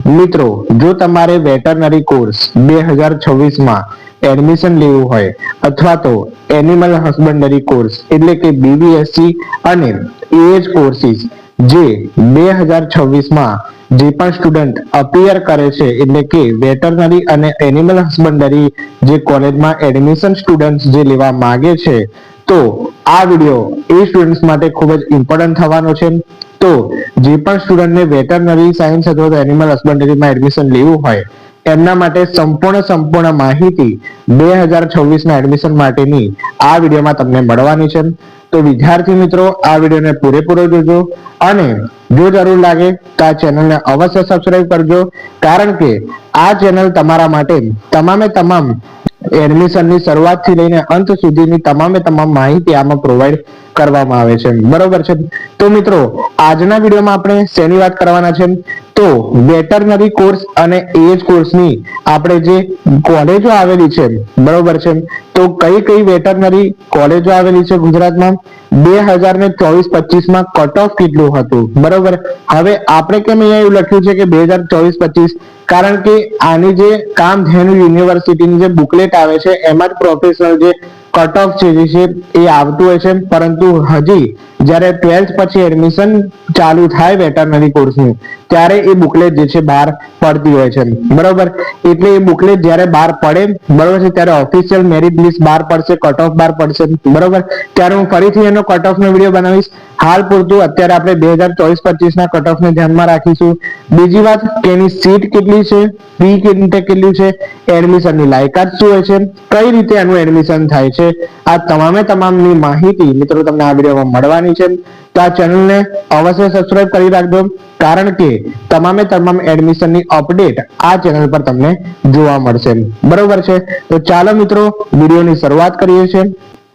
મિત્રો, જો તમારે વેટરનરી કોર્સ 2026 માં એડમિશન લેવું હોય અથવા તો એનિમલ હસબન્ડરી કોર્સ એટલે કે બીબીએસસી અને એએચ કોર્સીસ જે 2026 માં જે પણ સ્ટુડન્ટ અપિયર કરે છે એટલે કે વેટરનરી અને એનિમલ હસબન્ડરી જે કોલેજમાં એડમિશન સ્ટુડન્ટ જે લેવા માંગે છે, તો આ વિડીયો એ સ્ટુડન્ટ્સ માટે ખૂબ જ ઇમ્પોર્ટન્ટ થવાનો છે. તો જે પણ સ્ટુડન્ટને વેટરનરી સાયન્સ અથવા એનિમલ હસબન્ડરીમાં એડમિશન લેવું હોય એમના માટે સંપૂર્ણ માહિતી 2026 ના એડમિશન માટેની આ વિડીયોમાં તમને મળવાની છે. તો વિદ્યાર્થી મિત્રો, આ વિડીયોને પૂરેપૂરો જોજો અને જો જરૂર લાગે તો આ ચેનલને અવશ્ય સબસ્ક્રાઇબ કરજો, કારણ કે આ ચેનલ તમારા માટે તમામ એડમિશનની શરૂઆતથી લઈને અંત સુધીની તમામ માહિતી આમાં પ્રોવાઈડ કરવામાં આવે છે. બરોબર છે. તો મિત્રો, આજના વિડીયોમાં આપણે શેની વાત કરવાના છે? તો વેટરનરી કોર્સ અને એએચ કોર્સની આપણે જે કોલેજો આવેલી છે, બરોબર છે, તો કઈ વેટરનરી કોલેજો આવેલી છે ગુજરાતમાં? 2024-25 માં કટ ઓફ કેટલું હતું? બરોબર. હવે આપણે કેમ અહીંયા એવું લખ્યું છે કે 2024-25? કારણ કે આની જે કામધેનુ યુનિવર્સિટીની જે બુકલેટ આવે છે એમાં જ પ્રોફેશનલ જે કટ ઓફ છે એ આવતું હોય છે, પરંતુ હજી જ્યારે 12th પછી એડમિશન ચાલુ થાય વેટરનરી કોર્સનું ત્યારે એ બુકલેટ જે છે બહાર પડતી હોય છે. બરોબર. એટલે એ બુકલેટ જ્યારે બહાર પડે, બરોબર છે, ત્યારે ઓફિશિયલ મેરિટ લિસ્ટ બહાર પડશે, કટ ઓફ બહાર પડશે. બરોબર. ત્યારે હું ફરીથી એનો કટ ઓફ નો વિડીયો બનાવીશ. હાલ પૂરતું અત્યારે આપણે 2024-25 ના કટ ઓફ ને ધ્યાનમાં રાખીશું. બીજી વાત કે એની સીટ કેટલી છે, ફી કેટલી છે, એડમિશનની લાયકાત શું હોય છે, કઈ રીતે આનું એડમિશન થાય છે, આ તમામની માહિતી મિત્રો તમને આ વિડીયોમાં મળવાની છે. તો આ ચેનલને અવશ્ય સબસ્ક્રાઇબ કરી રાખજો, કારણ કે તમામ એડમિશનની અપડેટ આ ચેનલ પર તમને જોવા મળશે. બરોબર છે. તો ચાલો મિત્રો, વિડીયોની શરૂઆત કરીએ છીએ.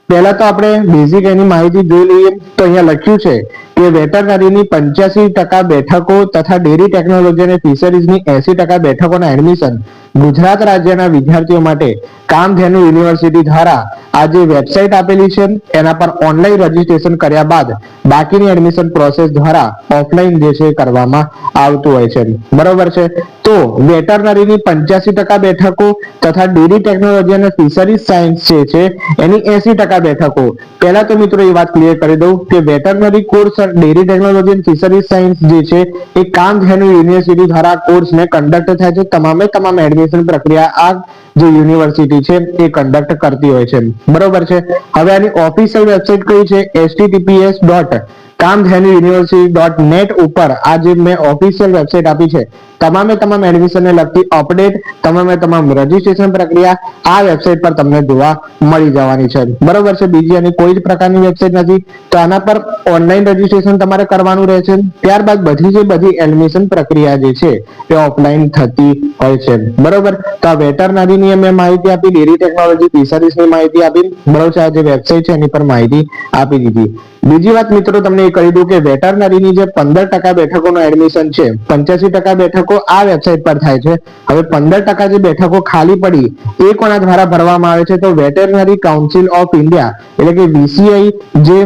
પહેલા તો આપણે બેઝિક એની માહિતી જોઈ લઈએ. તો અહીંયા લખ્યું છે કે વેટરનરીની 85% બેઠકો તથા ડેરી ટેકનોલોજી અને ફિશરીઝની 80% બેઠકોના એડમિશન ગુજરાત રાજ્યના વિદ્યાર્થીઓ માટે કામધેનુ યુનિવર્સિટી દ્વારા આ જે વેબસાઇટ આપેલી છે એના પર ઓનલાઈન રજીસ્ટ્રેશન કર્યા બાદ બાકીની એડમિશન પ્રોસેસ દ્વારા ઓફલાઈન જે છે કરવામાં આવતું હોય છે. બરોબર છે. તો વેટરનરીની 85% બેઠકો તથા ડેરી ટેકનોલોજી અને ફિશરીઝ સાયન્સ જે છે એની 80% બેઠકો. પહેલા તો મિત્રો એ વાત ક્લિયર કરી દઉં કે વેટરનરી કોર્સ, ડેરી ટેકનોલોજી અને ફિશરીઝ સાયન્સ જે છે એ કામધેનુ યુનિવર્સિટી દ્વારા કોર્સને કન્ડક્ટ થાય છે. તમામ એડમિશન પ્રક્રિયા આ જે યુનિવર્સિટી છે એ કન્ડક્ટ કરતી હોય છે. બરોબર છે. હવે આની ઓફિશિયલ વેબસાઇટ કઈ છે? https.kamdhenuuniversity.net ઉપર આ જે મેં ઓફિશિયલ વેબસાઇટ આપી છે, તમામ એડમિશનને લગતી અપડેટ, તમામ રજીસ્ટ્રેશન પ્રક્રિયા આ વેબસાઇટ પર તમને જોવા મળી જવાની છે. બરોબર છે. બીજી આની કોઈ જ પ્રકારની વેબસાઇટ નથી. તો આના પર ઓનલાઈન રજીસ્ટ્રેશન તમારે કરવાનું રહેશે. ત્યારબાદ બધી એડમિશન પ્રક્રિયા જે છે એ ઓફલાઈન થતી હોય છે. બરોબર. તો આ વેટરનરીની મેં માહિતી આપી, ડેરી ટેકનોલોજી, ફિશરીઝની માહિતી આપી. બરોબર છે. આ જે વેબસાઇટ છે એની પર માહિતી આપી દીધી. બીજી વાત મિત્રો તમને એ કહી દઉં કે વેટરનરીની જે 15% બેઠકોનું એડમિશન છે, 85% બેઠકો આ વેબસાઇટ પર થાય છે. હવે 15% જે બેઠકો ખાલી પડી એ કોના દ્વારા ભરવામાં આવે છે? તો વેટરનરી કાઉન્સિલ ઓફ ઇન્ડિયા એટલે કે VCI જે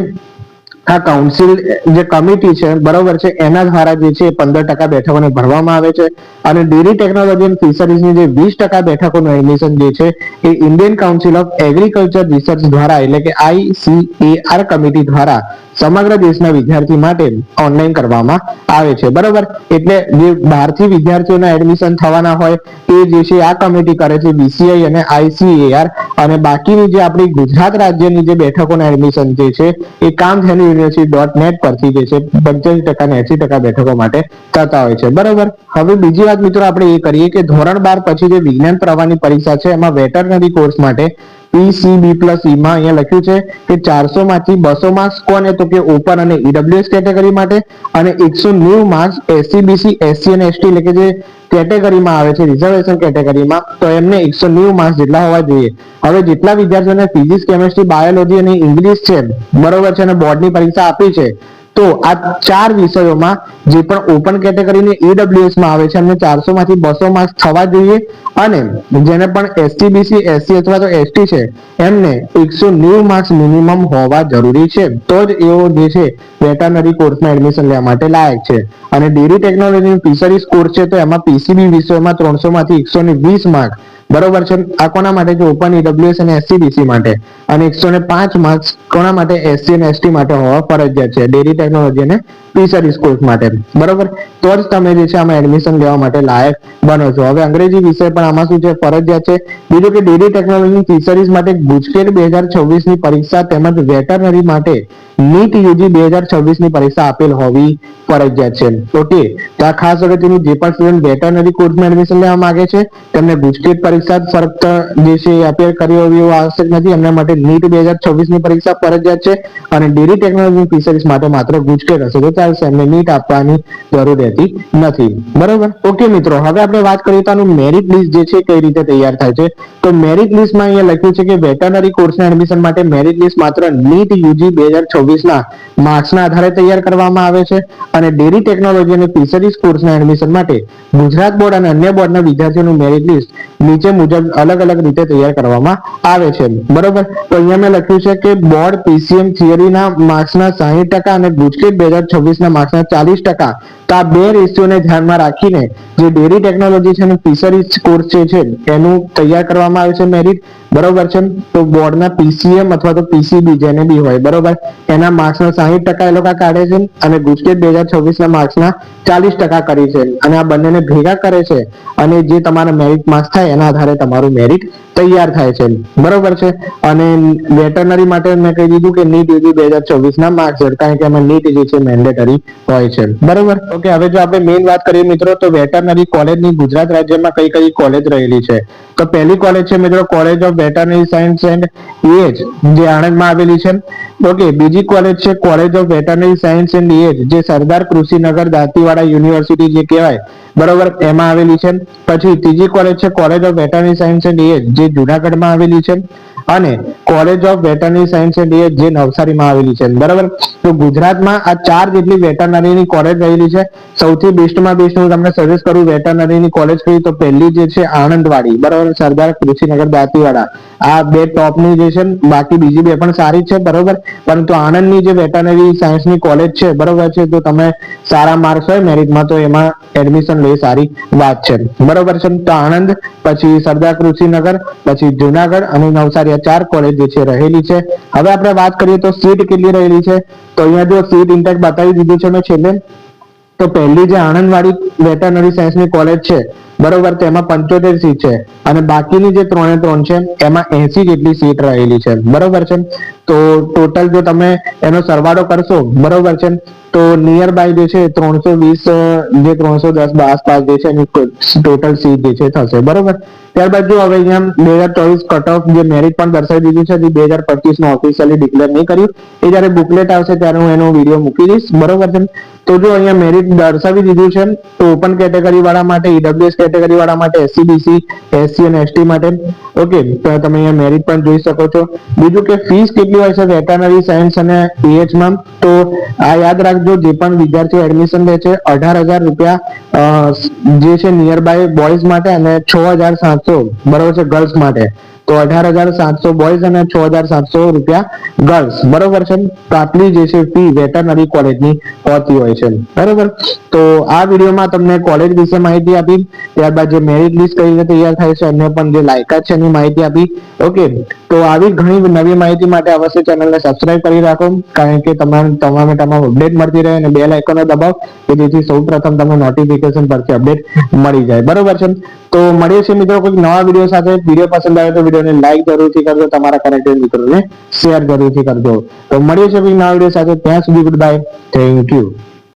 આ કાઉન્સિલ જે કમિટી છે, બરોબર છે, એના દ્વારા જે છે 15% બેઠકોને ભરવામાં આવે છે. અને ડેરી ટેકનોલોજી અને ફિશરીઝની જે 20% બેઠકોનું એડમિશન જે છે એ Indian council of agriculture research દ્વારા એટલે કે ICAR કમિટી દ્વારા સમગ્ર દેશના વિદ્યાર્થી માટે ઓનલાઈન કરવામાં આવે છે. બરોબર. એટલે જે બહારથી વિદ્યાર્થીઓના એડમિશન થવાના હોય એ જે છે આ કમિટી કરે છે, VCI અને ICAR. અને બાકીની જે આપણી ગુજરાત રાજ્યની જે બેઠકોના એડમિશન જે છે એ કામધેનુ યુનિવર્સિટી.net પરથી જે છે 85% અને 80% બેઠકો માટે થતા હોય છે. બરોબર. હવે બીજી વાત મિત્રો આપણે એ કરીએ કે ધોરણ 12 પછી જે વિજ્ઞાન પ્રવાહની પરીક્ષા છે એમાં વેટરનરી કોર્સ માટે PCB+E માં અહીંયા લખ્યું છે કે 400 માંથી 200 માર્ક્સ કોને? તો કે ઓપન અને EWS કેટેગરી માટે, અને 190 માર્ક્સ SC, BC, SC અને ST એટલે કે જે કેટેગરીમાં આવે છે રિઝર્વેશન કેટેગરીમાં, તો એમને 190 માર્ક્સ જેટલા હોવા જોઈએ. હવે જેટલા વિદ્યાર્થીઓને ફિઝિક્સ, કેમેસ્ટ્રી, બાયોલોજી અને ઇંગ્લિશ છે, બરોબર છે, અને બોર્ડની પરીક્ષા આપી છે, તો આ 4 વિષયોમાં જે પણ ઓપન કેટેગરીની ઈડબ્લ્યુએસ માં આવે છે એમને 400 માંથી 200 માર્ક્સ થવા જોઈએ, અને જેને પણ એસટી બીસી એસસી અથવા તો એસટી છે એમને 190 માર્ક્સ મિનિમમ હોવા જરૂરી છે, તો જ એઓ જે છે વેટરનરી કોર્સમાં એડમિશન લેવા માટે લાયક છે. અને ડેરી ટેકનોલોજી ફિશરીઝ કોર્સ છે તો એમાં પીસીબી વિષયમાં 300 માંથી 120 માર્ક, બરોબર છે. આ કોના માટે છે? ઓપન ઈડબ્લ્યુએસ અને એસસી બીસી માટે. અને 105 માર્ક્સ કોના માટે? એસસી અને એસટી માટે હોવા ફરજિયાત છે, ડેરી ટેકનોલોજી અને ફિશરીઝ કોર્સ માટે, બરોબર. તો જ તમે જે છે આમાં એડમિશન લેવા માટે લાયક બનો છો. હવે અંગ્રેજી વિષય પણ આમાં શું છે? ફરજિયાત છે. બીજું કે ડેરી ટેકનોલોજી ફિશરીઝ માટે ગુજકેટ 2026 ની પરીક્ષા તેમજ વેટરનરી માટે નીટ યુજી 2026 ની પરીક્ષા આપેલ હોવી ફરજિયાત છે. ઓકે, તો આ ખાસ અગત્યનું, જે પણ સ્ટુડન્ટ વેટરનરી કોર્સમાં એડમિશન લેવા માંગે છે તેમને ગુજકેટ પરીક્ષા ફરક જે છે અપીયર કરી હોવી એવું આવશ્યક નથી. એમના માટે નીટ 2026 ની પરીક્ષા ફરજિયાત છે, અને ડેરી ટેકનોલોજી ફિશરીઝ માટે માત્ર ગુજકેટ હશે તો ચાલશે, એમને નીટ આપવાની જરૂર રહેતી નથી, બરોબર. ઓકે મિત્રો, હવે આપણે વાત કરીએ તો આનું મેરિટ લિસ્ટ જે છે કઈ રીતે તૈયાર થાય છે. તો મેરિટ લિસ્ટમાં અહીંયા લખ્યું છે કે વેટરનરી કોર્સના એડમિશન માટે મેરિટ લિસ્ટ માત્ર નીટ યુજી 2026 ના માર્ક્સના આધારે તૈયાર કરવામાં આવે છે, અને ડેરી ટેકનોલોજી અને ફિશરીઝ કોર્સના એડમિશન માટે ગુજરાત બોર્ડ અને અન્ય બોર્ડના વિદ્યાર્થીઓનું મેરિટ લિસ્ટ નીચે મુજબ અલગ અલગ રીતે તૈયાર કરવામાં આવે છે, બરોબર. તો અહીંયા મેં લખ્યું છે કે બોર્ડ પીસીએમ થિયરીના માર્ક્સના 60% અને ગુજકેટ 2026 ના માર્ક્સના 40%, તો આ બે રેશિયોને ધ્યાનમાં રાખીને જે ડેરી ટેકનોલોજી છે અને ફિશરીઝ કોર્સ છે એનું તૈયાર કરવામાં આવે છે મેરિટ, બરોબર છે. તો બોર્ડના પીસીએમ અથવા તો પીસીબી જેને બી હોય, બરોબર, એના માર્ક્સના 60% એ લોકો કાઢે છે, અને ગુજકેટ 2026 ના માર્ક્સના 40% કરી છે, અને આ બંનેને ભેગા કરે છે, અને જે તમારા મેરિટ માર્ક્સ થાય એના આધારે તમારું મેરિટ તૈયાર થાય છે, બરોબર છે. અને વેટરનરી માટે મેં કહી દીધું કે નીટ યુજી 2026 ના માર્ક્સ, કારણ કે એમાં નીટ જે છે મેન્ડેટરી હોય છે, બરોબર. ઓકે, હવે જો આપણે મેઇન વાત કરીએ મિત્રો, તો વેટરનરી કોલેજની ગુજરાત રાજ્યમાં કઈ કઈ કોલેજ રહેલી છે. તો પહેલી કોલેજ છે મિત્રો college of veterinary science and AH, જે આણંદમાં આવેલી છે. ઓકે, બીજી કોલેજ છે college of veterinary science and AH, જે સરદાર કૃષિનગર દાંતીવાડા યુનિવર્સિટી જે કહેવાય, બરોબર, એમાં આવેલી છે. પછી ત્રીજી કોલેજ છે college of veterinary science and AH, જે જુનાગઢમાં આવેલી છે. અને college of veterinary science and AH, જે નવસારીમાં આવેલી છે, બરાબર. તો ગુજરાતમાં આ 4 જેટલી વેટરનરીની કોલેજ રહેલી છે. સૌથી બેસ્ટમાં બેસ્ટ હું તમને સજેસ્ટ કરું વેટરનરીની કોલેજ કઈ, તો પહેલી જે છે આણંદવાડી, બરાબર, સરદાર કૃષિનગર દાંતીવાડા, આ બે ટોપની જે છે. બાકી બીજી બે પણ સારી છે, બરોબર, પરંતુ આણંદની જે વેટરનરી સાયન્સની કોલેજ છે, બરોબર છે, તો તમે સારા માર્ક્સ હોય મેરિટમાં તો એમાં એડમિશન લે સારી વાત છે, બરોબર છે. તો આણંદ, પછી સરદાર કૃષિનગર, પછી જુનાગઢ અને નવસારી, આ 4 કોલેજ જે છે રહેલી છે. હવે આપણે વાત કરીએ તો સીટ કેટલી રહેલી છે, તો અહીંયા જો સીટ ઇન્ટેક બતાવી દીધું છે મેં છેલ્લે. તો પહેલી જે આણંદવાડી વેટરનરી સાયન્સની કોલેજ છે, બરોબર, તેમાં 75 સીટ છે, અને બાકીની જે 3 છે એમાં 80 જેટલી સીટ રહેલી છે, બરોબર છે. તો ટોટલ જો તમે એનો સરવાળો કરશો, બરોબર છે, તો નિયર બાય જે છે 320 જે 310 આસપાસ જે છે એની ટોટલ સીટ જે છે થશે, બરોબર. ત્યારબાદ જો હવે અહીંયા 2024 કટ ઓફ જે મેરિટ પણ દર્શાવી દીધું છે, જે 2025 નું ઓફિશિયલી ડિક્લેર નહીં કર્યું, એ જ્યારે બુકલેટ આવશે ત્યારે હું એનો વિડીયો મૂકી દઈશ, બરોબર છે. તો જો અહીંયા મેરિટ દર્શાવી દીધું છે, તો ઓપન કેટેગરી વાળા માટે, ઈડબ્લ્યુએસ કેટેગરી વાળા માટે, એસસી બીસી એસસી અને એસટી માટે, ઓકે, તો તમે અહીંયા મેરિટ પણ જોઈ શકો છો. બીજું કે ફીસ કેટલી હોય છે વેટરનરી સાયન્સ અને પીએચ માં, તો આ યાદ રાખજો, જે પણ વિદ્યાર્થીઓ એડમિશન લે છે 18,000 રૂપિયા જે છે નિયર બાય બોયઝ માટે, અને 6,700, બરોબર છે, ગર્લ્સ માટે. તો 18,700 બોયઝ અને 6,700 રૂપિયા ગર્લ્સ, બરોબર છે. તો આટલી જે છે ફી વેટરનરી કોલેજની હોતી હોય છે, બરોબર. તો આ વિડીયોમાં તમને કોલેજ વિશે માહિતી આપી, ત્યારબાદ જે મેરિટ લિસ્ટ કઈ રીતે તૈયાર થાય છે, અને પણ જે લાયકાત છે એની માહિતી આપી. ઓકે, તો આવી ઘણી નવી માહિતી માટે અવશ્ય ચેનલને સબસ્ક્રાઇબ કરી રાખો, કારણ કે તમામ અપડેટ મળતી રહે, અને બેલ આઇકોન દબાવો કે જેથી સૌપ્રથમ તમને નોટિફિકેશન પરથી અપડેટ મળી જાય, બરોબર છે. તો મળીએ છીએ મિત્રો કોઈ નવા વિડીયો સાથે. વિડીયો પસંદ આવે તો વિડીયોને લાઈક જરૂરથી કરજો, તમારા કનેક્ટેડ મિત્રોને શેર જરૂરથી કરજો. તો મળીએ છીએ નવા વિડીયો સાથે, ત્યાં સુધી ગુડ બાય, થેન્ક યુ.